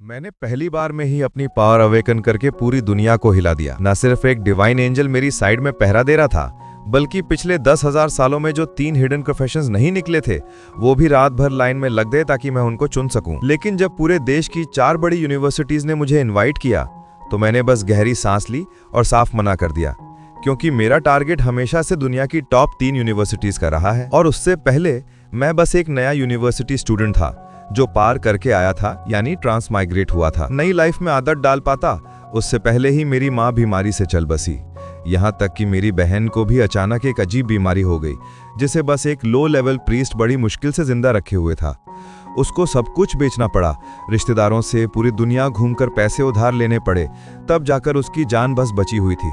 मैंने पहली बार में ही अपनी पावर अवेकन करके पूरी दुनिया को हिला दिया। न सिर्फ एक डिवाइन एंजल मेरी साइड में पहरा दे रहा था, बल्कि पिछले 10,000 सालों में जो 3 हिडन प्रोफेशंस नहीं निकले थे, वो भी रात भर लाइन में लग गए ताकि मैं उनको चुन सकूं। लेकिन जब पूरे देश की 4 बड़ी यूनिवर्सिटीज ने मुझे इन्वाइट किया, तो मैंने बस गहरी सांस ली और साफ मना कर दिया, क्योंकि मेरा टारगेट हमेशा से दुनिया की टॉप 3 यूनिवर्सिटीज का रहा है। और उससे पहले मैं बस एक नया यूनिवर्सिटी स्टूडेंट था जो पार करके आया था, यानी ट्रांसमाइग्रेट हुआ था। नई लाइफ में आदत डाल पाता उससे पहले ही मेरी माँ बीमारी से चल बसी। यहाँ तक कि मेरी बहन को भी अचानक एक अजीब बीमारी हो गई, जिसे बस एक लो लेवल प्रीस्ट बड़ी मुश्किल से जिंदा रखे हुए था। उसको सब कुछ बेचना पड़ा, रिश्तेदारों से पूरी दुनिया घूमकर पैसे उधार लेने पड़े, तब जाकर उसकी जान बस बची हुई थी।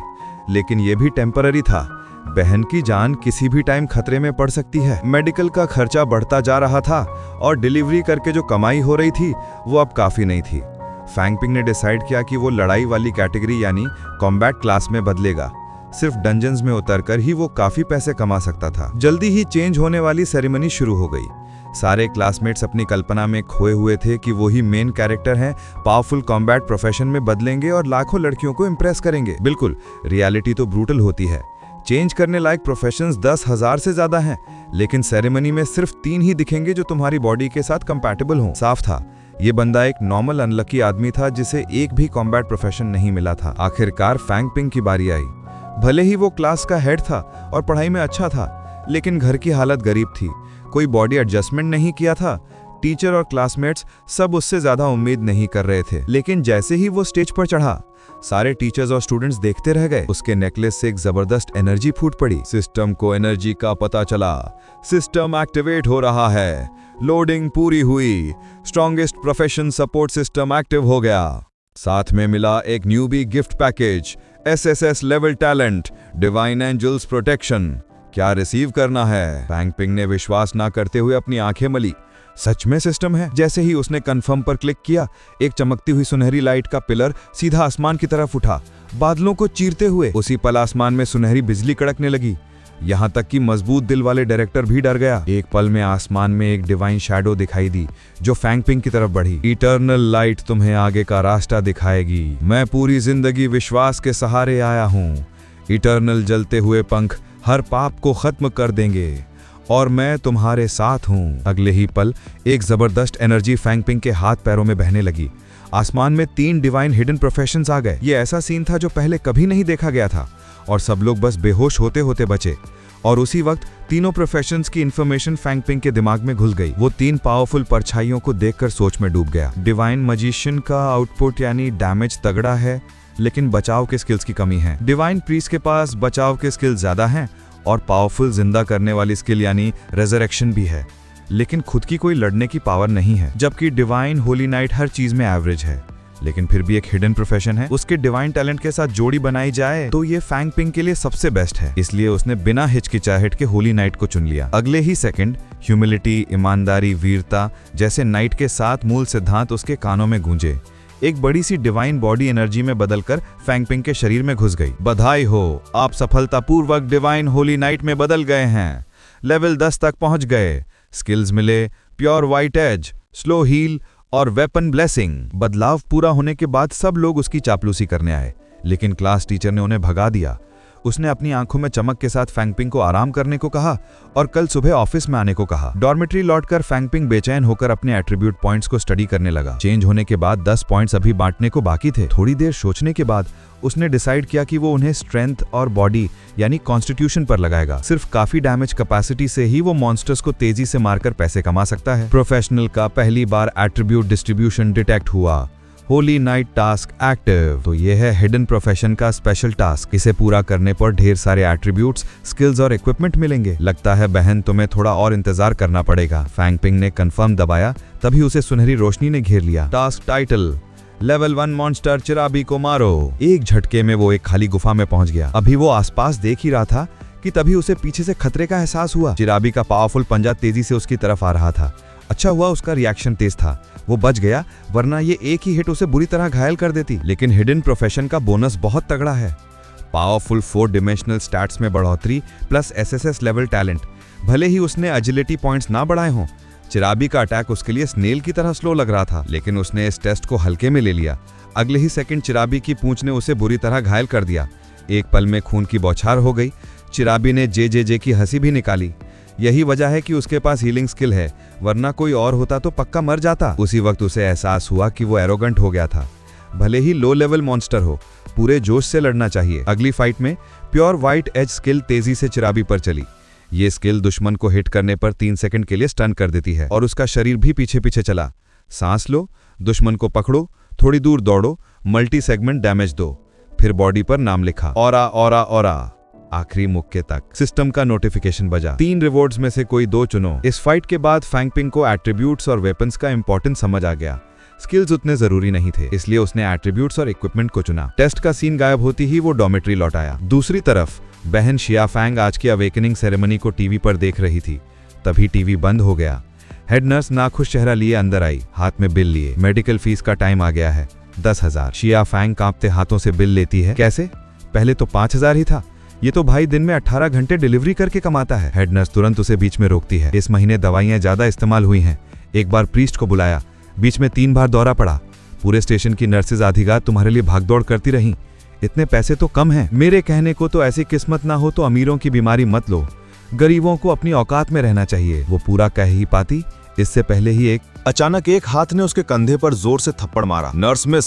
लेकिन ये भी टेम्पररी था। बहन की जान किसी भी टाइम खतरे में पड़ सकती है। मेडिकल का खर्चा बढ़ता जा रहा था और डिलीवरी करके जो कमाई हो रही थी वो अब काफी नहीं थी। फैंगपिंग ने डिसाइड किया कि वो लड़ाई वाली कैटेगरी यानी कॉम्बैट क्लास में बदलेगा। सिर्फ डंजन्स में उतरकर ही वो काफी पैसे कमा सकता था। जल्दी ही चेंज होने वाली सेरेमनी शुरू हो गई। सारे क्लासमेट्स अपनी कल्पना में खोए हुए थे कि वो ही मेन कैरेक्टर हैं, पावरफुल कॉम्बैट प्रोफेशन में बदलेंगे और लाखों लड़कियों को इम्प्रेस करेंगे। बिल्कुल, रियलिटी तो ब्रूटल होती है। चेंज करने लायक प्रोफेशंस 10,000 से ज्यादा हैं, लेकिन सेरेमनी में सिर्फ 3 ही दिखेंगे जो तुम्हारी बॉडी के साथ कंपैटिबल हों। साफ था, ये बंदा एक नॉर्मल अनलकी आदमी था जिसे एक भी कॉम्बैट प्रोफेशन नहीं मिला था। आखिरकार फैंगपिंग की बारी आई। भले ही वो क्लास का हेड था और पढ़ाई में अच्छा था, लेकिन घर की हालत गरीब थी। कोई बॉडी एडजस्टमेंट नहीं किया था। टीचर और क्लासमेट्स सब उससे ज्यादा उम्मीद नहीं कर रहे थे। लेकिन जैसे ही वो स्टेज पर चढ़ा, सारे टीचर्स और स्टूडेंट्स देखते रह गए। उसके नेकलेस से एक जबरदस्त एनर्जी फूट पड़ी। सिस्टम को एनर्जी का पता चला। सिस्टम एक्टिवेट हो रहा है। लोडिंग पूरी हुई। Strongest profession support system active हो गया। साथ में मिला एक newbie gift package, SSS level talent, divine angels protection. क्या रिसीव करना है? फैंगपिंग ने विश्वास ना करते हुए अपनी आंखें मली। सच में सिस्टम है। जैसे ही उसने कंफर्म पर क्लिक किया, एक चमकती हुई सुनहरी लाइट का पिलर सीधा आसमान की तरफ उठा, बादलों को चीरते हुए। उसी पल आसमान में सुनहरी बिजली कड़कने लगी। यहाँ तक कि मजबूत दिल वाले डायरेक्टर भी डर गया। एक पल में आसमान में एक डिवाइन शैडो दिखाई दी जो फैंगपिंग की तरफ बढ़ी। इटर्नल लाइट तुम्हें आगे का रास्ता दिखाएगी। मैं पूरी जिंदगी विश्वास के सहारे आया हूँ। इटर्नल जलते हुए पंख हर पाप को खत्म कर देंगे और मैं तुम्हारे साथ हूं। अगले ही पल एक जबरदस्त एनर्जी फैंगपिंग के हाथ पैरों में बहने लगी। आसमान में 3 डिवाइन हिडन प्रोफेशंस आ गए। ये ऐसा सीन था जो पहले कभी नहीं देखा गया था और सब लोग बस बेहोश होते होते बचे। और उसी वक्त तीनों प्रोफेशंस की इंफॉर्मेशन फैंगपिंग के दिमाग में घुल गई। वो 3 पावरफुल परछाइयों को देखकर सोच में डूब गया। डिवाइन मजिशियन का आउटपुट यानी डैमेज तगड़ा है, लेकिन बचाव के स्किल्स की कमी है। डिवाइन प्रीस्ट के पास बचाव के स्किल्स ज्यादा हैं और पावरफुल जिंदा करने वाली स्किल यानी रेजरेक्शन भी है, लेकिन खुद की कोई लड़ने की पावर नहीं है। जबकि डिवाइन होली नाइट हर चीज में एवरेज है, लेकिन फिर भी एक हिडन प्रोफेशन है। उसके डिवाइन टैलेंट के साथ जोड़ी बनाई जाए तो ये फैंगपिंग के लिए सबसे बेस्ट है। इसलिए उसने बिना हिचकिचाहट के होली नाइट को चुन लिया। अगले ही सेकंड ह्यूमिलिटी, ईमानदारी, वीरता जैसे नाइट के 7 मूल सिद्धांत उसके कानों में गूंजे। एक बड़ी सी डिवाइन बॉडी एनर्जी में बदलकर फैंगपिंग के शरीर में घुस गई। बधाई हो, आप सफलतापूर्वक डिवाइन होली नाइट में बदल गए हैं। लेवल 10 तक पहुंच गए। स्किल्स मिले, pure white edge, slow heal और वेपन ब्लेसिंग। बदलाव पूरा होने के बाद सब लोग उसकी चापलूसी करने आए, लेकिन क्लास टीचर ने उन्हें भगा दिया। उसने अपनी आंखों में चमक के साथ फैंगपिंग को आराम करने को कहा और कल सुबह ऑफिस में आने को कहा। डॉर्मेट्री लौटकर फैंगपिंग बेचैन होकर अपने एट्रीब्यूट पॉइंट्स को स्टडी करने लगा। चेंज होने के बाद 10 पॉइंट्स अभी बांटने को बाकी थे। थोड़ी देर सोचने के बाद उसने डिसाइड किया कि वो उन्हें स्ट्रेंथ और बॉडी यानी कॉन्स्टिट्यूशन पर लगाएगा। सिर्फ काफी डैमेज कैपेसिटी से ही वो मॉन्स्टर्स को तेजी से मारकर पैसे कमा सकता है। प्रोफेशनल का पहली बार एट्रीब्यूट डिस्ट्रीब्यूशन डिटेक्ट हुआ। Holi night task active. तो ये है हिडन प्रोफेशन का स्पेशल टास्क। इसे पूरा करने पर ढेर सारे एट्रीब्यूट्स, स्किल्स और इक्विपमेंट मिलेंगे। लगता है बहन, तुम्हें थोड़ा और इंतजार करना पड़ेगा। फैंगपिंग ने कंफर्म दबाया, तभी उसे सुनहरी रोशनी ने घेर लिया। टास्क टाइटल, लेवल 1 मॉन्स्टर चिराबी को मारो। एक झटके में वो एक खाली गुफा में पहुंच गया। अभी वो आसपास देख ही रहा था कि तभी उसे पीछे से खतरे का एहसास हुआ। चिराबी का पावरफुल पंजा तेजी से उसकी तरफ आ रहा था। अच्छा हुआ उसका रिएक्शन तेज था, वो बच गया, वरना ये एक ही हिट उसे बुरी तरह घायल कर देती। लेकिन हिडन प्रोफेशन का बोनस बहुत तगड़ा है। पावरफुल 4 डिमेंशनल स्टैट्स में बढ़ोतरी प्लस SSS लेवल टैलेंट। भले ही उसने एजिलिटी पॉइंट्स ना बढ़ाए हों, चिराबी का अटैक उसके लिए स्नेल की तरह स्लो लग रहा था, लेकिन उसने इस टेस्ट को हल्के में ले लिया। अगले ही सेकंड चिराबी की पूंछ ने उसे बुरी तरह घायल कर दिया। एक पल में खून की बौछार हो गई। चिराबी ने जे की हंसी भी निकाली। यही वजह है कि उसके पास हीलिंग स्किल है, वरना कोई और होता तो पक्का मर जाता। उसी वक्त उसे एहसास हुआ कि वो एरोगेंट हो गया था। भले ही लो लेवल मॉन्स्टर हो, पूरे जोश से लड़ना चाहिए। अगली फाइट में प्योर व्हाइट एज स्किल तेजी से चिराबी पर चली। ये स्किल दुश्मन को हिट करने पर 3 सेकंड के लिए स्टन कर देती है और उसका शरीर भी पीछे पीछे चला। सांस लो, दुश्मन को पकड़ो, थोड़ी दूर दौड़ो, मल्टी सेगमेंट डैमेज दो, फिर बॉडी पर नाम लिखा, ऑरा ऑरा ऑरा, आखिरी मुक्के तक। सिस्टम का नोटिफिकेशन बजा। 3 रिवॉर्ड्स में से कोई 2 चुनो। इस फाइट के बाद फैंग पिंग को एट्रीब्यूट्स और वेपन्स का इंपॉर्टेंस समझ आ गया। स्किल्स उतने जरूरी नहीं थे, इसलिए उसने एट्रीब्यूट्स और इक्विपमेंट को चुना। टेस्ट का सीन गायब होती ही वो डॉर्मेट्री लौट आया। दूसरी तरफ बहन शिया फैंग आज की अवेकनिंग सेरेमनी को टीवी पर देख रही थी। तभी टीवी बंद हो गया। हेड नर्स नाखुश चेहरा लिए अंदर आई, हाथ में बिल लिए। मेडिकल फीस का टाइम आ गया है, 10,000। शिया फैंग कांपते हाथों से बिल लेती है। कैसे? पहले तो 5,000 ही था। ये तो भाई दिन में 18 घंटे डिलीवरी करके कमाता है। हेड नर्स तुरंत उसे बीच में रोकती है। इस महीने दवाइयां ज्यादा इस्तेमाल हुई हैं। एक बार प्रीस्ट को बुलाया, बीच में 3 बार दौरा पड़ा। पूरे स्टेशन की नर्सेज आधी रात तुम्हारे लिए भागदौड़ करती रहीं। इतने पैसे तो कम हैं। मेरे कहने को तो ऐसी किस्मत ना हो तो अमीरों की बीमारी मत लो, गरीबों को अपनी औकात में रहना चाहिए। वो पूरा कह ही पाती, इससे पहले ही अचानक एक हाथ ने उसके कंधे पर जोर से थप्पड़ मारा। नर्स मिस,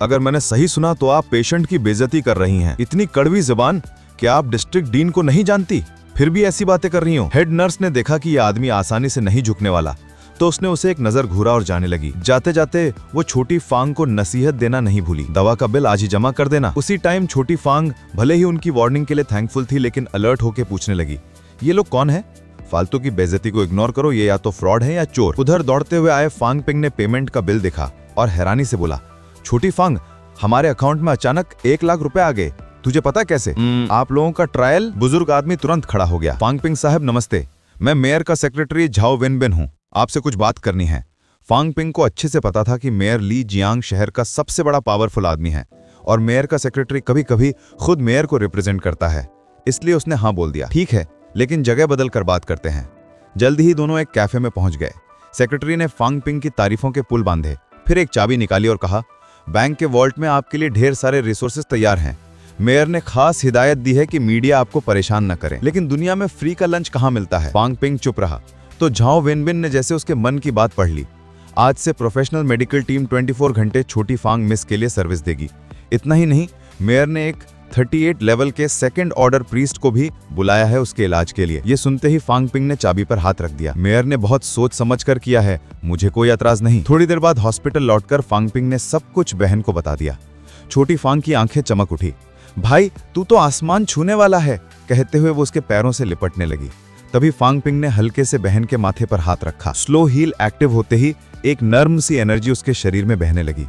अगर मैंने सही सुना तो आप पेशेंट की बेइज्जती कर रही हैं। इतनी कड़वी जुबान, क्या आप डिस्ट्रिक्ट डीन को नहीं जानती? फिर भी ऐसी बातें कर रही हो। हेड नर्स ने देखा कि यह आदमी आसानी से नहीं झुकने वाला, तो उसने उसे एक नजर घूरा और जाने लगी। जाते जाते वो छोटी फांग को नसीहत देना नहीं भूली, दवा का बिल आज ही जमा कर देना। उसी टाइम छोटी फांग भले ही उनकी वार्निंग के लिए थैंकफुल थी, लेकिन अलर्ट होकर पूछने लगी, ये लोग कौन है? फालतू की बेइज्जती को इग्नोर करो, ये या तो फ्रॉड है या चोर। उधर दौड़ते हुए आए फांग पिंग ने पेमेंट का बिल देखा और हैरानी से बोला, छोटी फांग, हमारे अकाउंट में अचानक 1 लाख रुपए आ गए। तुझे पता कैसे? आप लोगों का ट्रायल। बुजुर्ग आदमी तुरंत खड़ा हो गया। फांग पिंग साहब नमस्ते, मैं मेयर का सेक्रेटरी झाओ वेनबेन हूँ, आपसे कुछ बात करनी है। फांग पिंग को अच्छे से पता था कि मेयर ली जियांग शहर का सबसे बड़ा पावरफुल आदमी है और मेयर का सेक्रेटरी कभी कभी खुद मेयर को रिप्रेजेंट करता है, इसलिए उसने हाँ बोल दिया। ठीक है, लेकिन जगह बदल कर बात करते हैं। जल्दी ही दोनों एक कैफे में पहुंच गए। सेक्रेटरी ने फांग पिंग की तारीफों के पुल बांधे, फिर एक चाबी निकाली और कहा, बैंक के वॉल्ट में आपके लिए ढेर सारे रिसोर्सेज तैयार हैं। मेयर ने खास हिदायत दी है कि मीडिया आपको परेशान न करे, लेकिन दुनिया में फ्री का लंच कहाँ मिलता है? फांग पिंग चुप रहा तो झाओ वेनबिन ने जैसे उसके मन की बात पढ़ ली। आज से प्रोफेशनल मेडिकल टीम 24 घंटे छोटी फांग मिस के लिए सर्विस देगी। इतना ही नहीं, मेयर ने एक 38 लेवल के सेकंड ऑर्डर प्रीस्ट को भी बुलाया है उसके इलाज के लिए। ये सुनते ही फांग पिंग ने चाबी पर हाथ रख दिया। मेयर ने बहुत सोच समझ कर किया है, मुझे कोई एतराज नहीं। थोड़ी देर बाद हॉस्पिटल लौटकर फांग पिंग ने सब कुछ बहन को बता दिया। छोटी फांग की आंखें चमक उठी। भाई तू तो आसमान छूने वाला है, कहते हुए वो उसके पैरों से लिपटने लगी। तभी फांग पिंग ने हल्के से बहन के माथे पर हाथ रखा। स्लो हील एक्टिव होते ही एक नर्म सी एनर्जी उसके शरीर में बहने लगी।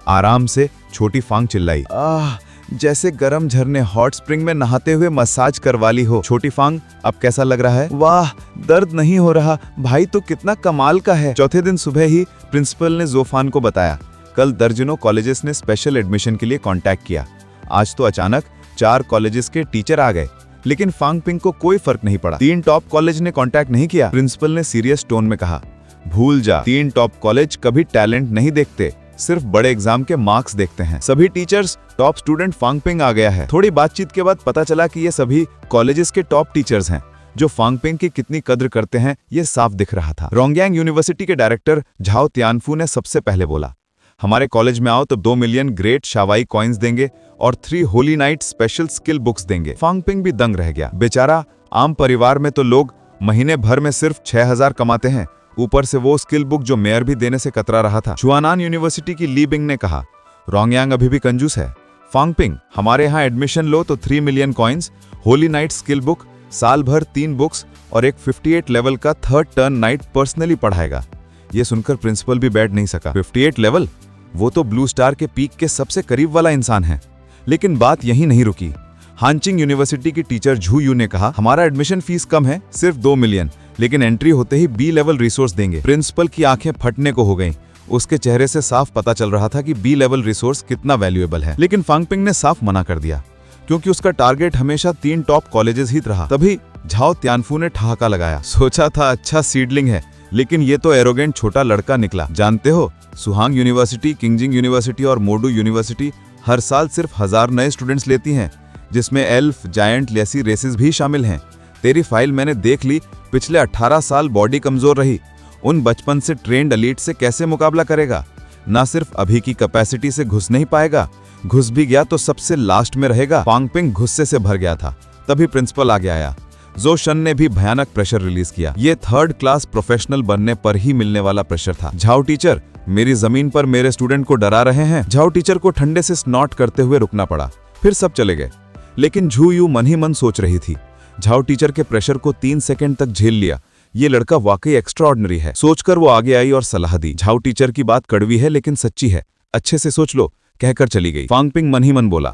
आराम से छोटी फांग चिल्लाई, आह, जैसे गर्म झरने हॉट स्प्रिंग में नहाते हुए मसाज करवा ली हो। छोटी फांग, अब कैसा लग रहा है? वाह, दर्द नहीं हो रहा। भाई तो कितना कमाल का है। चौथे दिन सुबह ही प्रिंसिपल ने जोफान को बताया, कल दर्जनों कॉलेजेस ने स्पेशल एडमिशन के लिए कांटेक्ट किया। आज तो अचानक 4 कॉलेजेस के टीचर आ गए, लेकिन फांग पिंग को कोई फर्क नहीं पड़ा। 3 टॉप कॉलेज ने कांटेक्ट नहीं किया। प्रिंसिपल ने सीरियस टोन में कहा, भूल जा, 3 टॉप कॉलेज कभी टैलेंट नहीं देखते, सिर्फ बड़े एग्जाम के मार्क्स देखते हैं। सभी टीचर्स टॉप स्टूडेंट फांग पिंग आ गया है। थोड़ी बातचीत के बाद पता चला कि ये सभी कॉलेजेस के टॉप टीचर्स हैं। जो फांग पिंग की कितनी कद्र करते हैं ये साफ दिख रहा था। रोंगयांग यूनिवर्सिटी के डायरेक्टर झाओ तियानफू ने सबसे पहले बोला, हमारे कॉलेज में आओ तो 2 मिलियन ग्रेट शावाई कॉइन्स देंगे और 3 Holi night special skill books देंगे। फांग पिंग भी दंग रह गया। बेचारा, आम परिवार में तो लोग महीने भर में सिर्फ 6,000 कमाते हैं, ऊपर से वो स्किल बुक जो मेयर भी देने से कतरा रहा था। चुआनान यूनिवर्सिटी की ली बिंग ने कहा, रोंगयांग अभी भी कंजूस है। फांग पिंग, हमारे यहाँ एडमिशन लो तो 3 million coins, Holi night skill book, साल भर 3 बुक्स और एक 58 लेवल का 3rd टर्न नाइट पर्सनली पढ़ाएगा। ये सुनकर प्रिंसिपल भी बैठ नहीं सका। 58 लेवल? वो तो ब्लू स्टार के पीक के सबसे करीब वाला इंसान है। लेकिन बात यहीं नहीं रुकी। हानचिंग यूनिवर्सिटी की टीचर झू यू ने कहा, हमारा एडमिशन फीस कम है, सिर्फ 2 मिलियन, लेकिन एंट्री होते ही बी लेवल रिसोर्स देंगे। प्रिंसिपल की आंखें फटने को हो गईं। उसके चेहरे से साफ पता चल रहा था कि बी लेवल रिसोर्स कितना वैल्यूएबल है। लेकिन फांग पिंग ने साफ मना कर दिया, क्योंकि उसका टारगेट हमेशा 3 टॉप कॉलेजेस ही रहा। तभी झाओ तियानफू ने ठहाका लगाया, सोचा था अच्छा सीडलिंग है, लेकिन ये तो एरोगेंट छोटा लड़का निकला। जानते हो, सुहांग यूनिवर्सिटी, किंगजिंग यूनिवर्सिटी और मोडू यूनिवर्सिटी हर साल सिर्फ 1000 नए स्टूडेंट्स लेती हैं, जिसमें एल्फ, जायंट जैसी रेसेस भी शामिल हैं। तेरी फाइल मैंने देख ली, पिछले 18 साल बॉडी कमजोर रही। उन बचपन से ट्रेंड एलीट से कैसे मुकाबला करेगा? ना सिर्फ अभी की कैपेसिटी से घुस नहीं पाएगा, घुस भी गया तो सबसे लास्ट में रहेगा। फांगपिंग गुस्से से भर गया था, तभी प्रिंसिपल आगे आया। जो शन ने भी भयानक प्रेशर रिलीज किया। ये 3rd क्लास प्रोफेशनल बनने पर ही मिलने वाला प्रेशर था। झाओ टीचर, मेरी जमीन पर मेरे स्टूडेंट को डरा रहे हैं। झाओ टीचर को ठंडे से स्नॉट करते हुए रुकना पड़ा। फिर सब चले गए, लेकिन झू यू मन ही मन सोच रही थी। झाओ टीचर के प्रेशर को 3 सेकंड तक झेल लिया। ये लड़का वाकई एक्स्ट्राऑर्डिनरी है। सोचकर वो आगे आई और सलाह दी। झाओ टीचर की बात कड़वी है लेकिन सच्ची है, अच्छे से सोच लो, कहकर चली गई। फांगपिंग मन ही मन बोला,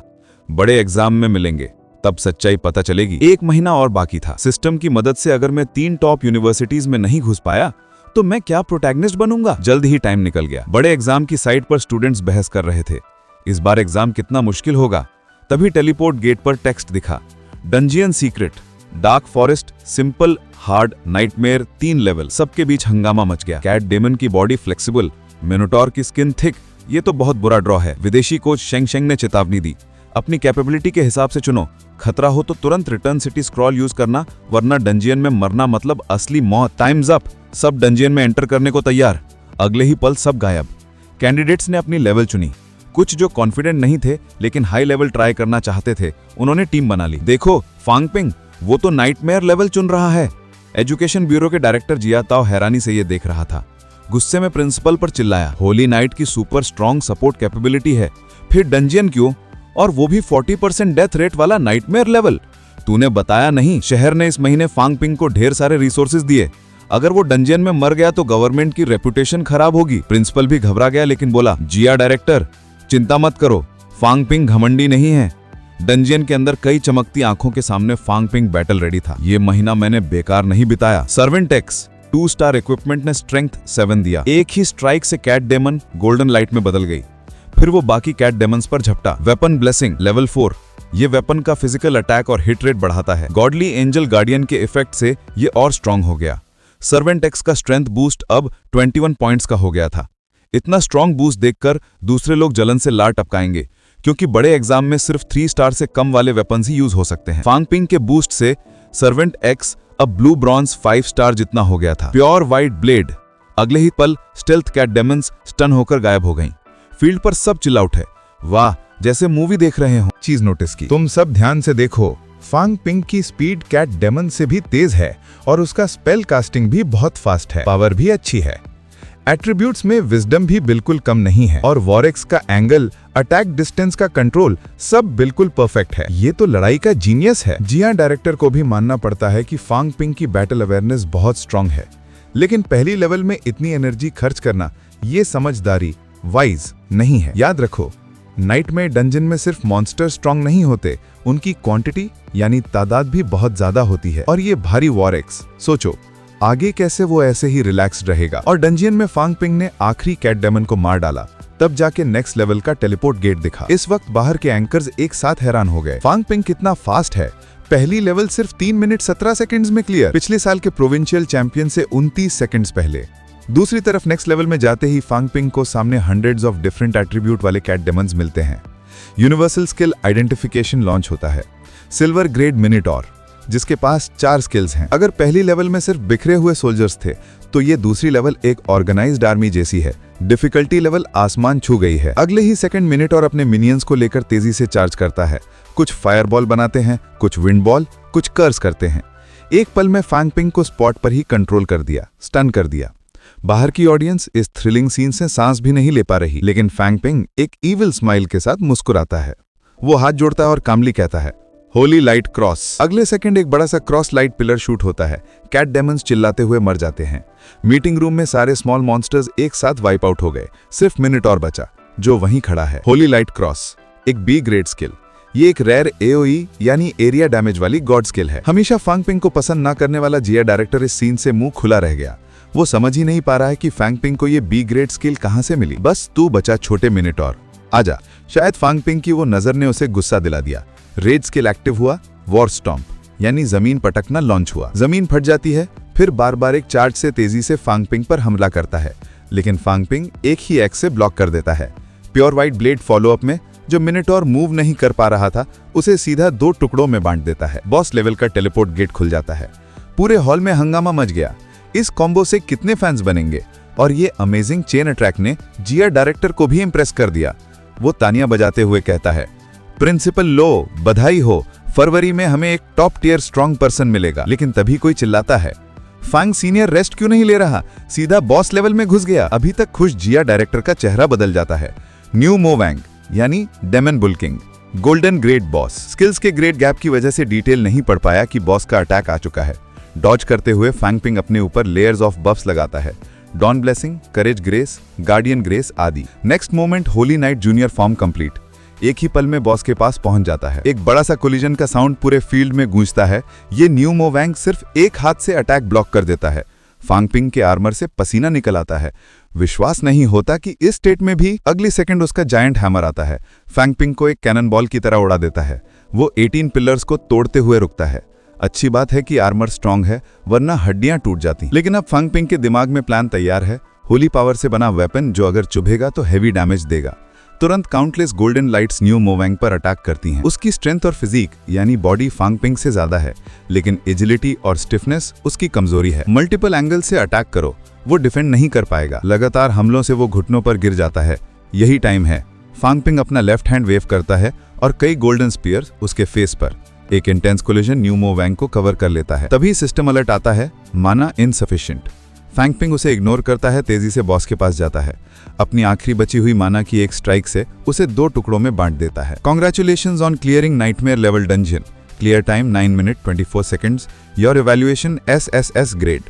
बड़े एग्जाम में मिलेंगे, तब सच्चाई पता चलेगी। 1 महीना और बाकी था। सिस्टम की मदद से अगर मैं 3 टॉप यूनिवर्सिटीज में नहीं घुस पाया तो मैं क्या प्रोटैगनिस्ट बनूंगा? जल्द ही टाइम निकल गया। बड़े एग्जाम की साइट पर स्टूडेंट्स बहस कर रहे थे, इस बार एग्जाम कितना मुश्किल होगा। तभी टेलीपोर्ट गेट पर टेक्स्ट दिखा, dungeon secret, dark forest, simple, hard, nightmare, 3 level. सबके बीच हंगामा मच गया। कैट डेमन की बॉडी फ्लेक्सिबल, मिनोटॉर की स्किन थिक। ये तो बहुत बुरा ड्रॉ है। विदेशी कोच शेंग शेंग ने चेतावनी दी, अपनी कैपेबिलिटी के हिसाब से चुनो, खतरा हो तो तुरंत रिटर्न सिटी स्क्रॉल यूज करना, वरना डंजियन में मरना मतलब असली मौत। Times up. सब डंजियन में एंटर करने को तैयार। अगले ही पल सब गायब। कैंडिडेट्स ने अपनी लेवल चुनी। कुछ जो कॉन्फिडेंट नहीं थे लेकिन हाई लेवल ट्राई करना चाहते थे, उन्होंने टीम बना ली। देखो फांगपिंग, वो तो नाइटमेयर लेवल चुन रहा है। एजुकेशन ब्यूरो के डायरेक्टर जिया ताओ हैरानी से ये देख रहा था। गुस्से में प्रिंसिपल पर चिल्लाया, होली नाइट की सुपर स्ट्रॉन्ग सपोर्ट कैपेबिलिटी है, फिर डंजियन क्यों, और वो भी 40% डेथ रेट वाला नाइटमेयर लेवल। तूने बताया नहीं, शहर ने इस महीने फांगपिंग को ढेर सारे रिसोर्सेज दिए। अगर वो डंजियन में मर गया तो गवर्नमेंट की रेपुटेशन खराब होगी। प्रिंसिपल भी घबरा गया लेकिन बोला, जिया डायरेक्टर, चिंता मत करो, फांगपिंग घमंडी नहीं है। डंजियन के अंदर कई चमकती आंखों के सामने फांगपिंग बैटल रेडी था। ये महीना मैंने बेकार नहीं बिताया। सर्वेंट एक्स 2 स्टार इक्विपमेंट ने स्ट्रेंथ 7 दिया। एक ही स्ट्राइक से कैट डेमन गोल्डन लाइट में बदल गई। फिर वो बाकी कैट डेमन्स पर झपटा। वेपन ब्लेसिंग लेवल 4, ये वेपन का फिजिकल अटैक और हिट रेट बढ़ाता है। गॉडली एंजल गार्डियन के इफेक्ट से ये और स्ट्रांग हो गया। सर्वेंट एक्स का स्ट्रेंथ बूस्ट अब 21 पॉइंट्स का हो गया था। इतना स्ट्रांग बूस्ट देखकर दूसरे लोग जलन से लार टपकाएंगे, क्योंकि बड़े एग्जाम में सिर्फ 3 स्टार से कम वाले वेपन्स ही यूज हो सकते हैं। फांगपिंग के बूस्ट से सर्वेंट एक्स अब ब्लू ब्रॉन्ज 5 स्टार जितना हो गया था। Pure white blade. अगले ही पल स्टेल्थ कैट डेमन्स स्टन होकर गायब हो गईं। फील्ड पर सब चिल्ला उठे, वाह, जैसे मूवी देख रहे हो। चीज नोटिस की, तुम सब ध्यान से देखो, फांगपिंग की स्पीड कैट डेमन से भी तेज है और उसका स्पेल कास्टिंग भी बहुत फास्ट है। पावर भी अच्छी है। एट्रीब्यूट्स में विजडम भी बिल्कुल कम नहीं है और वॉरेक्स का एंगल, अटैक डिस्टेंस का कंट्रोल सब बिल्कुल परफेक्ट है। ये तो लड़ाई का जीनियस है। जिया डायरेक्टर को भी मानना पड़ता है कि फांगपिंग की बैटल अवेयरनेस बहुत स्ट्रांग है, लेकिन पहली लेवल में इतनी एनर्जी खर्च करना ये समझदारी वाइज नहीं है। याद रखो, नाइटमेयर डंजन में सिर्फ मॉन्स्टर स्ट्रांग नहीं होते, उनकी क्वांटिटी यानी तादाद भी बहुत ज्यादा होती है। और ये भारी वॉरेक्स, सोचो आगे कैसे वो ऐसे ही रिलैक्स्ड रहेगा। और डंजियन में फांगपिंग ने आखिरी कैट डेमन को मार डाला, तब जाके नेक्स्ट लेवल का टेलीपोर्ट गेट दिखा। इस वक्त बाहर के एंकर्स एक साथ हैरान हो गए, फांगपिंग कितना फास्ट है। पहली लेवल सिर्फ 3 मिनट 17 सेकंड्स में क्लियर, पिछले साल के प्रोविंशियल चैंपियन से 29 सेकंड्स पहले। दूसरी तरफ नेक्स्ट लेवल में जाते ही फांगपिंग को सामने हंड्रेड्स ऑफ डिफरेंट एट्रीब्यूट वाले कैट डेमन्स मिलते हैं। यूनिवर्सल स्किल आइडेंटिफिकेशन लॉन्च होता है। सिल्वर ग्रेड मिनिटॉर, जिसके पास 4 स्किल्स हैं। अगर पहली लेवल में सिर्फ बिखरे हुए सोल्जर्स थे, तो ये दूसरी लेवल एक ऑर्गेनाइज्ड आर्मी जैसी है। डिफिकल्टी लेवल आसमान छू गई है। अगले ही सेकंड मिनिटॉर अपने मिनियंस को लेकर तेजी से चार्ज करता है। कुछ फायरबॉल बनाते हैं, कुछ विंड बॉल, कुछ कर्स करते हैं। एक पल में फांगपिंग को स्पॉट पर ही कंट्रोल कर दिया, स्टन कर दिया। बाहर की ऑडियंस इस थ्रिलिंग सीन से सांस भी नहीं ले पा रही, लेकिन फांगपिंग एक इविल स्माइल के साथ मुस्कुराता है। वो हाथ जोड़ता है और कामली कहता है, होली लाइट क्रॉस। अगले सेकंड एक बड़ा सा क्रॉस लाइट पिलर शूट होता है। कैट डेमन्स चिल्लाते हुए मर जाते हैं। मीटिंग रूम में सारे स्मॉल मॉन्स्टर्स एक साथ वाइप आउट हो गए। सिर्फ मिनिटॉर बचा, जो वहीं खड़ा है। होली लाइट क्रॉस एक बी ग्रेड स्किल। ये एक रेयर AOE यानी एरिया डैमेज वाली गॉड स्किल है। हमेशा फांगपिंग को पसंद ना करने वाला जिया डायरेक्टर इस सीन से मुंह खुला रह गया। वो समझ ही नहीं पा रहा है कि फांगपिंग को ये बी ग्रेड स्किल कहां से मिली। बस तू बचा छोटे मिनिटॉर, आजा। शायद फांगपिंग की वो नजर ने उसे गुस्सा दिला दिया। रेज स्किल एक्टिव हुआ, वॉर स्टॉम्प। यानी जमीन पटकना लॉन्च हुआ। जमीन फट जाती है, फिर बार बार एक चार्ज से तेजी से फांग पिंग पर हमला करता है, लेकिन फांग पिंग एक ही एक्स से ब्लॉक कर देता है। प्योर व्हाइट ब्लेड फॉलोअप में जो मिनटोर मूव नहीं कर पा रहा था, उसे सीधा 2 टुकड़ों में बांट देता है। बॉस लेवल का टेलीपोर्ट गेट खुल जाता है। पूरे हॉल में हंगामा मच गया। इस कॉम्बो से कितने फैंस बनेंगे? और ये अमेजिंग चेन अटैक ने जिया डायरेक्टर को भी इंप्रेस कर दिया। वो तानियां बजाते हुए कहता है, प्रिंसिपल लो, बधाई हो, फरवरी में हमें एक टॉप टियर स्ट्रॉन्ग पर्सन मिलेगा। लेकिन तभी कोई चिल्लाता है, फांग सीनियर रेस्ट क्यों नहीं ले रहा? सीधा बॉस लेवल में घुस गया। अभी तक खुश जिया डायरेक्टर का चेहरा बदल जाता है। न्यू मोवैंग यानी demon bull king, golden grade boss. Skills के ग्रेड गैप की वजह से डिटेल नहीं पढ़ पाया कि बॉस का अटैक आ चुका है। डॉज करते हुए फांग पिंग अपने ऊपर लेयर्स ऑफ बफ्स लगाता है, डॉन ब्लेसिंग, करेज ग्रेस, गार्डियन ग्रेस आदि। Next moment Holi night junior form complete. एक ही पल में बॉस के पास पहुंच जाता है। एक बड़ा सा कोलिजन का साउंड पूरे फील्ड में गूंजता है। ये न्यू मोवैंग सिर्फ एक हाथ से अटैक ब्लॉक कर देता है। फांग पिंग के आर्मर से पसीना निकल आता है। विश्वास नहीं होता कि इस स्टेट में भी अगली सेकंड उसका जायंट हैमर आता है। फांग पिंग को एक कैनन बॉल की तरह उड़ा देता है। वो 18 पिलर्स को तोड़ते हुए रुकता है। अच्छी बात है कि आर्मर स्ट्रांग है, वरना हड्डियां टूट जाती। लेकिन अब फांग पिंग के दिमाग में प्लान तैयार है। होली पावर से बना वेपन जो अगर चुभेगा तो हेवी डैमेज देगा। तुरंत काउंटलेस गोल्डन लाइट्स न्यू मोवैंग पर अटैक करती हैं। उसकी स्ट्रेंथ और फिजिक यानी बॉडी फांग पिंग से ज्यादा है, लेकिन एजिलिटी और स्टिफनेस उसकी कमजोरी है। मल्टीपल एंगल से अटैक करो, वो डिफेंड नहीं कर पाएगा। लगातार हमलों से वो घुटनों पर गिर जाता है। यही टाइम है, फांग पिंग अपना लेफ्ट हैंड वेव करता है और कई गोल्डन स्पीयर्स उसके फेस पर। एक इंटेंस कोलिजन न्यू मोवैंग को कवर कर लेता है। तभी सिस्टम अलर्ट आता है, माना इनसफिशिएंट। फांग पिंग उसे इग्नोर करता है, तेजी से बॉस के पास जाता है। अपनी आखिरी बची हुई माना की एक स्ट्राइक से उसे 2 टुकड़ों में बांट देता है। Congratulations on clearing nightmare level dungeon. Clear time 9 minute 24 seconds. Your evaluation SSS grade.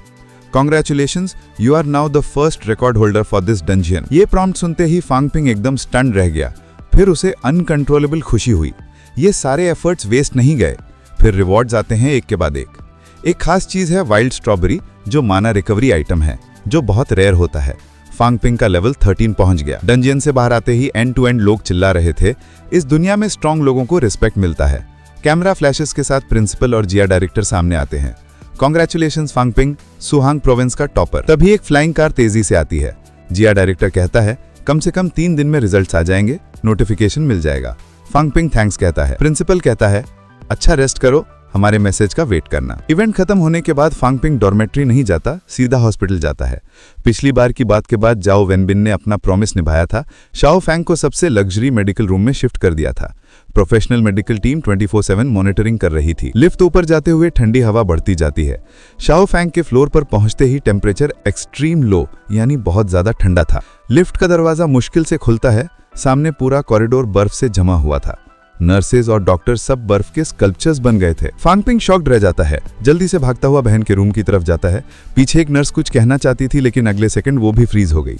Congratulations, you are now the first record holder for this dungeon. ये प्रॉम्प्ट सुनते ही फांग पिंग एकदम स्टन रह गया। फिर उसे अनकंट्रोलेबल खुशी हुई। ये सारे एफर्ट्स वेस्ट नहीं गए। फिर रिवॉर्ड्स आते हैं एक के बाद एक। एक खास चीज है वाइल्ड स्ट्रॉबेरी, जो माना रिकवरी आइटम है, जो बहुत रेयर होता है। फांग पिंग का लेवल 13 पहुंच गया। डंजियन से बाहर आते ही एंड टू एंड लोग चिल्ला रहे थे, इस दुनिया में स्ट्रांग लोगों को रिस्पेक्ट मिलता है। कैमरा फ्लैशेस के साथ प्रिंसिपल और जिया डायरेक्टर सामने आते हैं। कांग्रेचुलेशंस फांग पिंग, सुहांग प्रोविंस का टॉपर। तभी एक फ्लाइंग कार तेजी से आती है। जिया डायरेक्टर कहता है, कम से कम 3 दिन में रिजल्ट्स आ जाएंगे, नोटिफिकेशन मिल जाएगा। फांग पिंग थैंक्स कहता है। प्रिंसिपल कहता है, अच्छा रेस्ट करो, हमारे मैसेज का वेट करना। इवेंट खत्म होने के बाद फांग पिंग डॉर्मेट्री नहीं जाता, सीधा हॉस्पिटल जाता है। पिछली बार की बात के बाद जाओ वेनबिन ने अपना प्रॉमिस निभाया था। शाओ फैंग को सबसे लग्जरी मेडिकल रूम में शिफ्ट कर दिया था। प्रोफेशनल मेडिकल टीम 24/7 मॉनिटरिंग कर रही थी। लिफ्ट ऊपर जाते हुए ठंडी हवा बढ़ती जाती है। शाओ फैंग के फ्लोर पर पहुंचते ही टेम्परेचर एक्सट्रीम लो यानी बहुत ज्यादा ठंडा था। लिफ्ट का दरवाजा मुश्किल से खुलता है। सामने पूरा कॉरिडोर बर्फ से जमा हुआ था। नर्सेज और डॉक्टर सब बर्फ के स्कल्पचर्स बन गए थे। फांग पिंग शॉक्ड रह जाता है। जल्दी से भागता हुआ बहन के रूम की तरफ जाता है। पीछे एक नर्स कुछ कहना चाहती थी, लेकिन अगले सेकंड वो भी फ्रीज हो गई।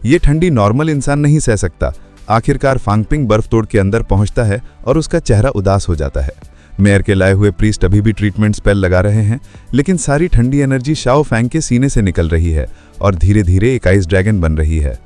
ये ठंडी नॉर्मल इंसान नहीं सह सकता। आखिरकार फांग पिंग बर्फ तोड़ के अंदर पहुंचता है और उसका चेहरा उदास हो जाता है। मेयर के लाए हुए प्रीस्ट अभी भी ट्रीटमेंट स्पेल लगा रहे हैं, लेकिन सारी ठंडी एनर्जी शाओ फैंग के सीने से निकल रही है और धीरे धीरे एक आइस ड्रैगन बन रही है।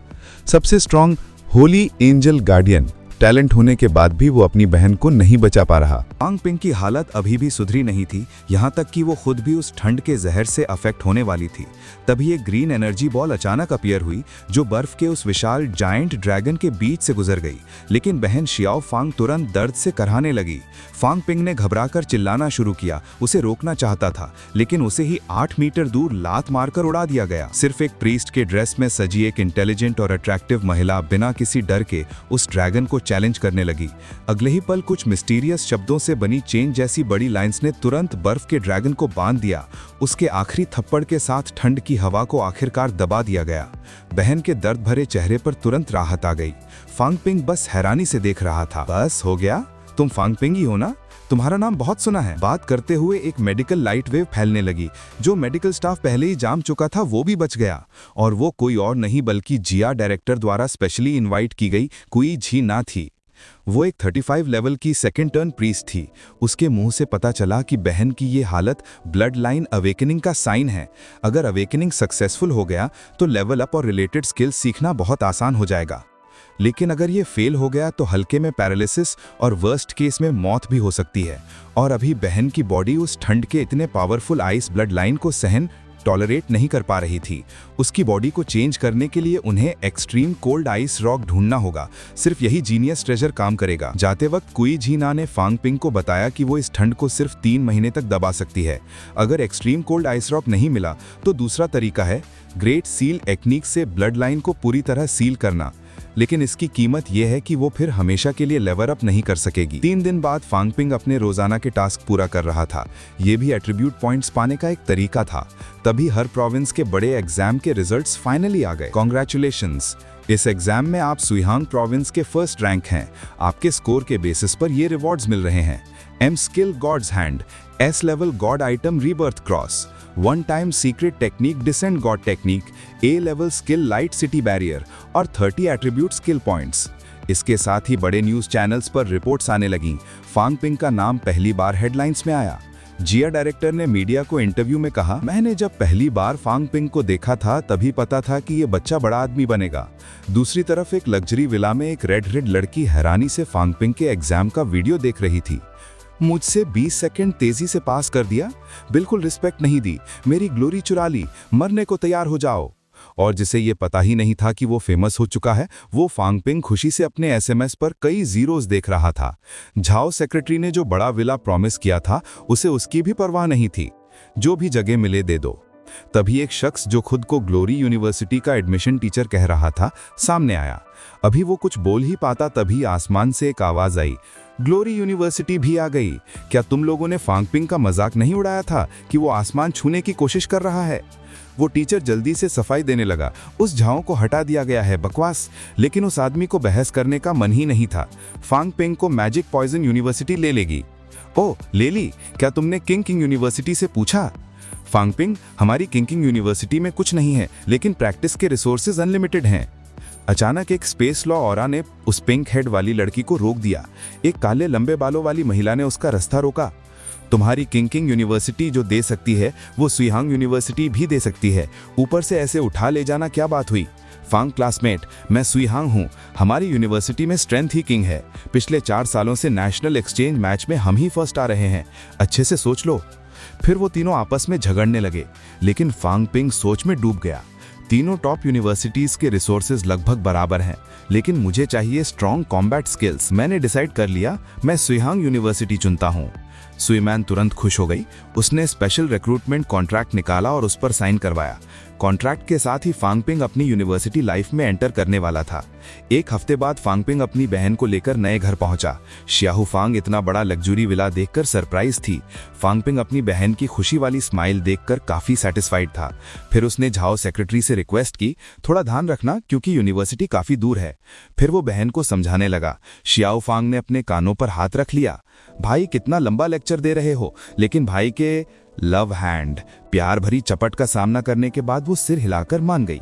सबसे strong Holi angel guardian talent होने के बाद भी वो अपनी बहन को नहीं बचा पा रहा। फांग पिंग की हालत अभी भी सुधरी नहीं थी, यहाँ तक कि वो खुद भी उस ठंड के जहर से अफेक्ट होने वाली थी। तभी एक ग्रीन एनर्जी बॉल अचानक अपीयर हुई, जो बर्फ के उस विशाल जायंट ड्रैगन के बीच से गुजर गई। लेकिन बहन शियाओ फांग तुरंत दर्द से कराहने लगी। फांग पिंग ने घबराकर चिल्लाना शुरू किया। उसे रोकना चाहता था, लेकिन उसे ही 8 मीटर दूर लात मारकर उड़ा दिया गया। सिर्फ एक प्रीस्ट के ड्रेस में सजी एक इंटेलिजेंट और अट्रैक्टिव महिला बिना किसी डर के उस ड्रैगन को चैलेंज करने लगी। अगले ही पल कुछ मिस्टीरियस शब्दों से बनी चेन जैसी बड़ी लाइंस ने तुरंत बर्फ के ड्रैगन को बांध दिया। उसके आखिरी थप्पड़ के साथ ठंड की हवा को आखिरकार दबा दिया गया। बहन के दर्द भरे चेहरे पर तुरंत राहत आ गई। फांग पिंग बस हैरानी से देख रहा था। बस हो गया? तुम फांग पिंग ही हो ना? तुम्हारा नाम बहुत सुना है। बात करते हुए एक मेडिकल लाइट वेव फैलने लगी। जो मेडिकल स्टाफ पहले ही जाम चुका था वो भी बच गया, और वो कोई और नहीं बल्कि जिया डायरेक्टर द्वारा स्पेशली इनवाइट की गई कोई झी ना थी। वो एक 35 लेवल की सेकेंड टर्न प्रीस्ट थी। उसके मुंह से पता चला कि बहन की ये हालत ब्लड लाइन अवेकनिंग का साइन है। अगर अवेकनिंग सक्सेसफुल हो गया तो लेवल अप और रिलेटेड स्किल्स सीखना बहुत आसान हो जाएगा। लेकिन अगर ये फेल हो गया तो हल्के में पैरालिसिस और वर्स्ट केस में मौत भी हो सकती है। और अभी बहन की बॉडी उस ठंड के इतने पावरफुल आइस ब्लड लाइन को सहन टॉलरेट नहीं कर पा रही थी। उसकी बॉडी को चेंज करने के लिए उन्हें एक्सट्रीम कोल्ड आइस रॉक ढूंढना होगा। सिर्फ यही जीनियस ट्रेजर काम करेगा। जाते वक्त कुई झीना ने फांग पिंग को बताया कि वो इस ठंड को सिर्फ 3 महीने तक दबा सकती है। अगर एक्सट्रीम कोल्ड आइस रॉक नहीं मिला तो दूसरा तरीका है ग्रेट सील टेक्निक से ब्लड लाइन को पूरी तरह सील करना, लेकिन इसकी कीमत यह है कि वो फिर हमेशा के लिए लेवर अप नहीं कर सकेगी। 3 दिन बाद फांग पिंग अपने रोजाना के टास्क पूरा कर रहा था। ये भी एट्रीब्यूट पॉइंट्स पाने का एक तरीका था। तभी हर प्रोविंस के बड़े एग्जाम के रिजल्ट्स फाइनली आ गए। कॉन्ग्रेचुलेशंस, इस एग्जाम में आप सुइहांग प्रोविंस के फर्स्ट रैंक हैं। आपके स्कोर के बेसिस पर ये रिवॉर्ड्स मिल रहे हैं: M skill god's hand, S level god item rebirth cross, 1 time secret technique descent god technique, A level skill light city barrier और 30 एट्रीब्यूट स्किल पॉइंट्स। इसके साथ ही बड़े न्यूज चैनल्स पर रिपोर्ट्स आने लगीं। फांग पिंग का नाम पहली बार हेडलाइंस में आया। जिया डायरेक्टर ने मीडिया को इंटरव्यू में कहा, मैंने जब पहली बार फांग पिंग को देखा था तभी पता था कि ये बच्चा बड़ा आदमी बनेगा। दूसरी तरफ एक लग्जरी विला में एक रेड लड़की हैरानी से फांग पिंग के एग्जाम का वीडियो देख रही थी। मुझसे 20 सेकंड तेजी से पास कर दिया, बिल्कुल रिस्पेक्ट नहीं दी, मेरी ग्लोरी चुरा ली, मरने को तैयार हो जाओ। और जिसे ये पता ही नहीं था कि वो फेमस हो चुका है, वो फांग पिंग खुशी से अपने एसएमएस पर कई जीरोस देख रहा था। झाओ सेक्रेटरी ने जो बड़ा विला प्रॉमिस किया था उसे उसकी भी परवाह नहीं थी। जो भी जगह मिले दे दो। तभी एक शख्स जो खुद को ग्लोरी यूनिवर्सिटी का एडमिशन टीचर कह रहा था सामने आया। अभी वो कुछ बोल ही पाता तभी आसमान से एक आवाज आई, ग्लोरी यूनिवर्सिटी भी आ गई। क्या तुम लोगों ने फांग पिंग का मजाक नहीं उड़ाया था कि वो आसमान छूने की कोशिश कर रहा है? वो टीचर जल्दी से सफाई देने लगा, उस झाओ को हटा दिया गया है, बकवास। लेकिन उस आदमी को बहस करने का मन ही नहीं था। फांग पिंग को मैजिक पॉइजन यूनिवर्सिटी ले लेगी। ओह ले ली, क्या तुमने किंग यूनिवर्सिटी से पूछा? फांग पिंग, हमारी किंग यूनिवर्सिटी में कुछ नहीं है, लेकिन प्रैक्टिस के रिसोर्सेज अनलिमिटेड हैं। अचानक एक स्पेस लॉ ऑरा ने उस पिंक हेड वाली लड़की को रोक दिया। एक काले लंबे बालों वाली महिला ने उसका रास्ता रोका। तुम्हारी किंग यूनिवर्सिटी जो दे सकती है वो सुइहांग यूनिवर्सिटी भी दे सकती है। ऊपर से ऐसे उठा ले जाना क्या बात हुई? फांग क्लासमेट, मैं सुइहांग हूँ। हमारी यूनिवर्सिटी में स्ट्रेंथ ही किंग है। पिछले 4 सालों से नेशनल एक्सचेंज मैच में हम ही फर्स्ट आ रहे हैं। अच्छे से सोच लो। फिर वो तीनों आपस में झगड़ने लगे, लेकिन फांग पिंग सोच में डूब गया। तीनों टॉप यूनिवर्सिटीज के रिसोर्सेज लगभग बराबर हैं, लेकिन मुझे चाहिए स्ट्रॉन्ग कॉम्बैट स्किल्स। मैंने डिसाइड कर लिया, मैं सुइहांग यूनिवर्सिटी चुनता हूँ। सुईमैन तुरंत खुश हो गई। उसने स्पेशल रिक्रूटमेंट कॉन्ट्रैक्ट निकाला और उस पर साइन करवाया। कॉन्ट्रैक्ट के साथ ही फांग पिंग अपनी यूनिवर्सिटी लाइफ में एंटर करने वाला था। 1 हफ्ते बाद फांग पिंग अपनी बहन को लेकर नए घर पहुंचा। श्याहू फांग इतना बड़ा लग्जरी विला देखकर सरप्राइज थी। फांग पिंग अपनी बहन की खुशी वाली स्माइल देखकर काफी सेटिस्फाइड था। फिर उसने झाओ सेक्रेटरी से रिक्वेस्ट की, थोड़ा ध्यान रखना क्योंकि यूनिवर्सिटी काफी दूर है। फिर वो बहन को समझाने लगा। श्याओ फांग ने अपने कानों पर हाथ रख लिया। भाई कितना लंबा लेक्चर दे रहे हो? लेकिन भाई के लव हैंड प्यार भरी चपट का सामना करने के बाद वो सिर हिलाकर मान गई।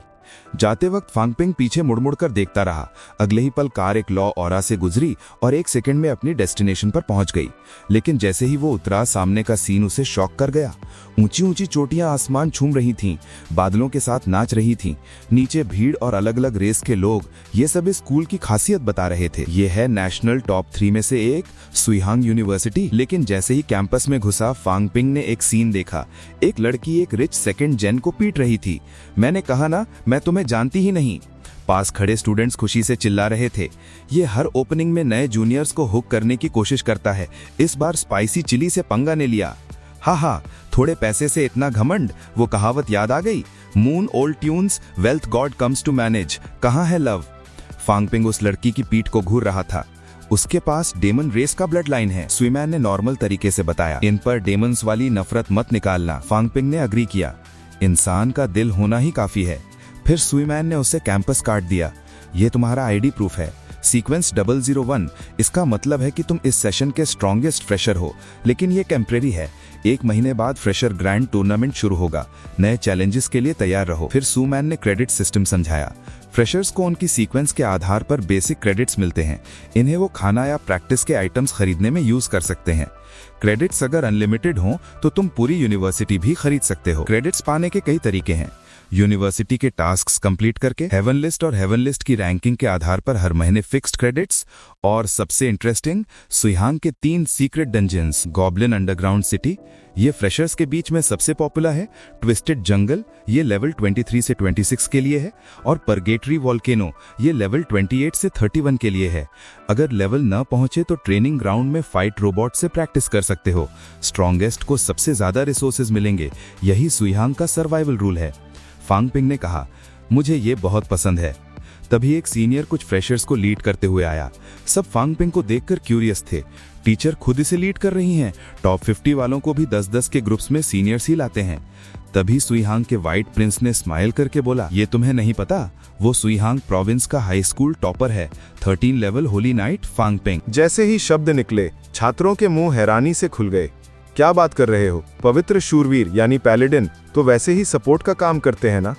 जाते वक्त फांग पिंग पीछे मुड़ कर देखता रहा। अगले ही पल कार एक लॉ ऑरा से गुजरी और 1 सेकंड में अपनी डेस्टिनेशन पर पहुंच गई। लेकिन जैसे ही वो उतरा, सामने का सीन उसे शॉक कर गया। ऊंची ऊंची चोटियां आसमान छूम रही थीं, बादलों के साथ नाच रही थीं। नीचे भीड़ और अलग अलग रेस के लोग। ये सब इस स्कूल की खासियत बता रहे थे। ये है नेशनल टॉप 3 में से एक, सुइहांग यूनिवर्सिटी। लेकिन जैसे ही कैंपस में घुसा, फांग पिंग ने एक सीन देखा। एक लड़की एक रिच सेकंड जेन को पीट रही थी। मैंने कहा ना, मैं तुम्हें जानती ही नहीं। पास खड़े स्टूडेंट्स खुशी से चिल्ला रहे थे। ये हर ओपनिंग में नए जूनियर्स को हुक करने की कोशिश करता है। इस बार स्पाइसी चिली से पंगा ने लिया। हा, थोड़े पैसे से इतना घमंड। वो कहावत याद आ गई, moon old tunes wealth god comes to manage. कहाँ है लव? फांग पिंग उस लड़की की पीठ को घूर रहा था। उसके पास डेमन रेस का ब्लड लाइन है, सुईमैन ने नॉर्मल तरीके से बताया। इन पर डेमन्स वाली नफरत मत निकालना। फांग पिंग ने अग्री किया। इंसान का दिल होना ही काफी है। फिर सुईमैन ने उसे कैंपस कार्ड दिया। ये तुम्हारा आईडी प्रूफ है, सीक्वेंस 001। इसका मतलब है कि तुम इस सेशन के स्ट्रॉन्गेस्ट फ्रेशर हो। लेकिन ये टेम्परेरी है। 1 महीने बाद फ्रेशर ग्रैंड टूर्नामेंट शुरू होगा। नए चैलेंजेस के लिए तैयार रहो। फिर सुईमैन ने क्रेडिट सिस्टम समझाया। फ्रेशर्स को उनकी सीक्वेंस के आधार पर बेसिक क्रेडिट्स मिलते हैं। इन्हें वो खाना या प्रैक्टिस के आइटम्स खरीदने में यूज कर सकते हैं। क्रेडिट्स अगर अनलिमिटेड हों तो तुम पूरी यूनिवर्सिटी भी खरीद सकते हो। क्रेडिट्स पाने के कई तरीके हैं। यूनिवर्सिटी के टास्क्स कंप्लीट करके, हेवन लिस्ट और हेवन लिस्ट की रैंकिंग के आधार पर हर महीने फिक्स्ड क्रेडिट्स, और सबसे इंटरेस्टिंग सुइहांग के 3 secret dungeons, goblin underground city, ये फ्रेशर्स के बीच में सबसे पॉपुलर है, ट्विस्टेड जंगल, ये लेवल 23 से 26 के लिए है, और परगेटरी वॉल्केनो, ये लेवल 28 से 31 के लिए है। अगर लेवल न पहुंचे तो ट्रेनिंग ग्राउंड में फाइट रोबोट से प्रैक्टिस कर सकते हो। स्ट्रॉन्गेस्ट को सबसे ज्यादा रिसोर्सेज मिलेंगे, यही सुइहांग का सर्वाइवल रूल है। फांग पिंग ने कहा, मुझे ये बहुत पसंद है। तभी एक सीनियर कुछ फ्रेशर्स को लीड करते हुए आया। सब फांग पिंग को देखकर क्यूरियस थे। टीचर खुद इसे लीड कर रही हैं। टॉप 50 वालों को भी 10-10 के ग्रुप्स में सीनियर्स ही लाते हैं। तभी सुइहांग के व्हाइट प्रिंस ने स्माइल करके बोला, ये तुम्हें नहीं पता, वो सुइहांग प्रोविंस का हाई स्कूल टॉपर है, 13 लेवल होली नाइट फांग पिंग। जैसे ही शब्द निकले, छात्रों के मुंह हैरानी से खुल गए। क्या बात कर रहे हो? पवित्र शूरवीर यानी पैलेडिन तो वैसे ही सपोर्ट का काम करते हैं ना?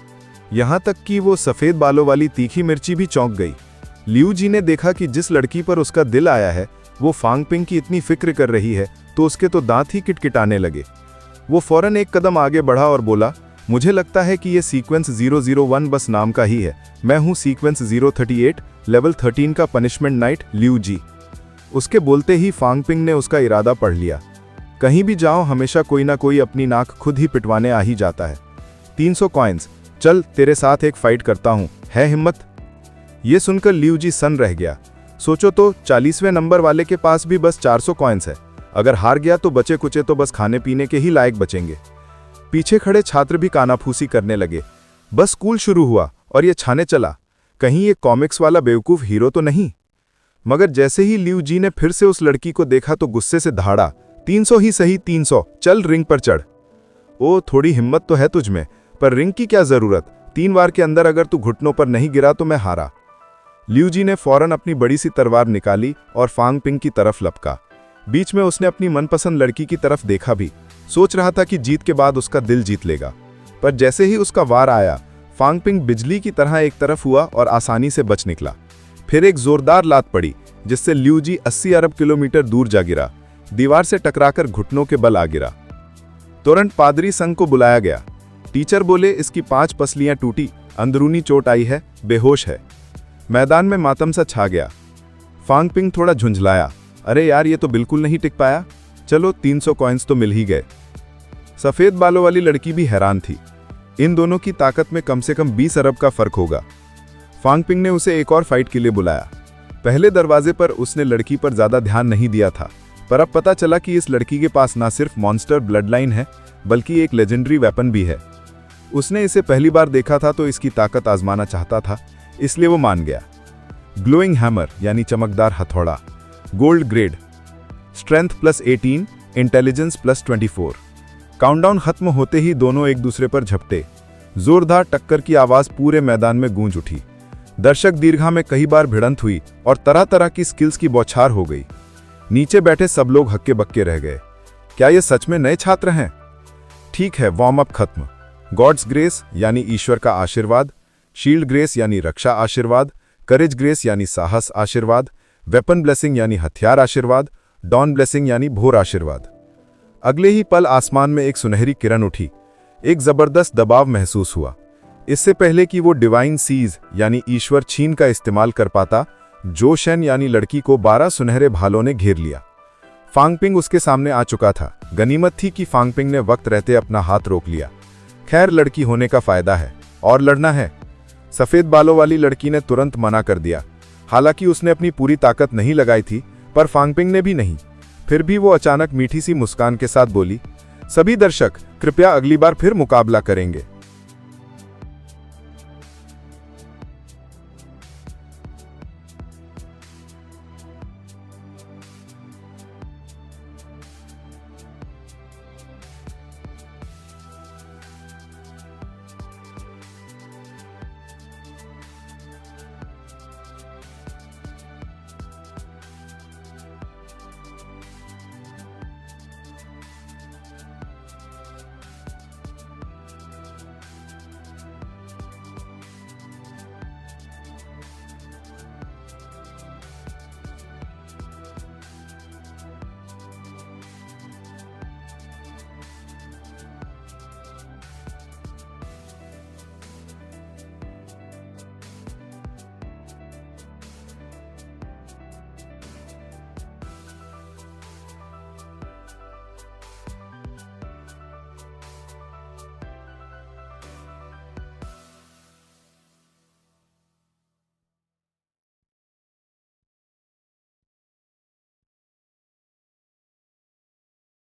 यहाँ तक कि वो सफेद बालों वाली तीखी मिर्ची भी चौंक गई। लियू जी ने देखा कि जिस लड़की पर उसका दिल आया है वो फांग पिंग की इतनी फिक्र कर रही है तो उसके तो दांत ही किटकिटाने लगे। वो फौरन एक कदम आगे बढ़ा और बोला, मुझे लगता है कि ये सीक्वेंस 001 बस नाम का ही है। मैं हूँ सीक्वेंस 038 लेवल 13 का पनिशमेंट नाइट, लियू जी। उसके बोलते ही फांग पिंग ने उसका इरादा पढ़ लिया। कहीं भी जाओ हमेशा कोई ना कोई अपनी नाक खुद ही पिटवाने आ ही जाता है। 300 कॉइन्स, चल तेरे साथ एक फाइट करता हूँ, है हिम्मत? ये सुनकर लियू जी सन रह गया। सोचो तो 40वें नंबर वाले के पास भी बस 400 कॉइन्स है। अगर हार गया तो बचे कुचे तो बस खाने पीने के ही लायक बचेंगे। पीछे खड़े छात्र भी कानाफूसी करने लगे। बस स्कूल शुरू हुआ और ये छाने चला, कहीं ये कॉमिक्स वाला बेवकूफ हीरो तो नहीं। मगर जैसे ही लियू जी ने फिर से उस लड़की को देखा तो गुस्से से दहाड़ा, 300 ही सही, 300, चल रिंग पर चढ़। ओ, थोड़ी हिम्मत तो है तुझ में, पर रिंग की क्या जरूरत? 3 वार के अंदर अगर तू घुटनों पर नहीं गिरा तो मैं हारा। लियू जी ने फौरन अपनी बड़ी सी तलवार निकाली और फांग पिंग की तरफ लपका। बीच में उसने अपनी मनपसंद लड़की की तरफ देखा भी। सोच रहा था कि जीत के बाद उसका दिल जीत लेगा, पर जैसे ही उसका वार आया, फांग पिंग बिजली की तरह एक तरफ हुआ और आसानी से बच निकला। फिर एक जोरदार लात पड़ी जिससे लियू जी 80 अरब किलोमीटर दूर जा गिरा। दीवार से टकराकर घुटनों के बल आ गिरा। तुरंत पादरी संघ को बुलाया गया। टीचर बोले, इसकी 5 पसलियां टूटी, अंदरूनी चोट आई है, बेहोश है। मैदान में मातम सा छा गया। फांग पिंग थोड़ा झुंझलाया, अरे यार ये तो बिल्कुल नहीं टिक पाया। चलो 300 कॉइन्स तो मिल ही गए। सफेद बालों वाली लड़की भी हैरान थी। इन दोनों की ताकत में कम से कम 20 अरब का फर्क होगा। फांग पिंग ने उसे एक और फाइट के लिए बुलाया। पहले दरवाजे पर उसने लड़की पर ज्यादा ध्यान नहीं दिया था, पर अब पता चला कि इस लड़की के पास ना सिर्फ मॉन्स्टर ब्लड लाइन है बल्कि एक लेजेंडरी वेपन भी है। उसने इसे पहली बार देखा था तो इसकी ताकत आजमाना चाहता था, इसलिए वो मान गया। ग्लोइंग हैमर यानी चमकदार हथौड़ा, gold grade, strength +18, intelligence +24। Countdown खत्म होते ही दोनों एक दूसरे पर झपटे। जोरदार टक्कर की आवाज पूरे मैदान में गूंज उठी। दर्शक दीर्घा में कई बार भिड़ंत हुई और तरह तरह की स्किल्स की बौछार हो गई। नीचे बैठे सब लोग हक्के बक्के रह गए। क्या ये सच में नए छात्र हैं? ठीक है, वार्म अप खत्म। गॉड्स ग्रेस यानी ईश्वर का आशीर्वाद, शील्ड ग्रेस यानी रक्षा आशीर्वाद, करेज ग्रेस यानी साहस आशीर्वाद, वेपन ब्लेसिंग यानी हथियार आशीर्वाद, डॉन ब्लेसिंग यानी भोर आशीर्वाद। अगले ही पल आसमान में एक सुनहरी किरण उठी। एक जबरदस्त दबाव महसूस हुआ। इससे पहले कि वो डिवाइन सीज यानी ईश्वर छीन का इस्तेमाल कर पाता, जोशन यानी लड़की को 12 सुनहरे भालों ने घेर लिया। फांग पिंग उसके सामने आ चुका था। गनीमत थी कि फांग पिंग ने वक्त रहते अपना हाथ रोक लिया। खैर, लड़की होने का फायदा है और लड़ना है। सफेद बालों वाली लड़की ने तुरंत मना कर दिया। हालांकि उसने अपनी पूरी ताकत नहीं लगाई थी, पर फांग पिंग ने भी नहीं। फिर भी वो अचानक मीठी सी मुस्कान के साथ बोली, सभी दर्शक कृपया अगली बार फिर मुकाबला करेंगे।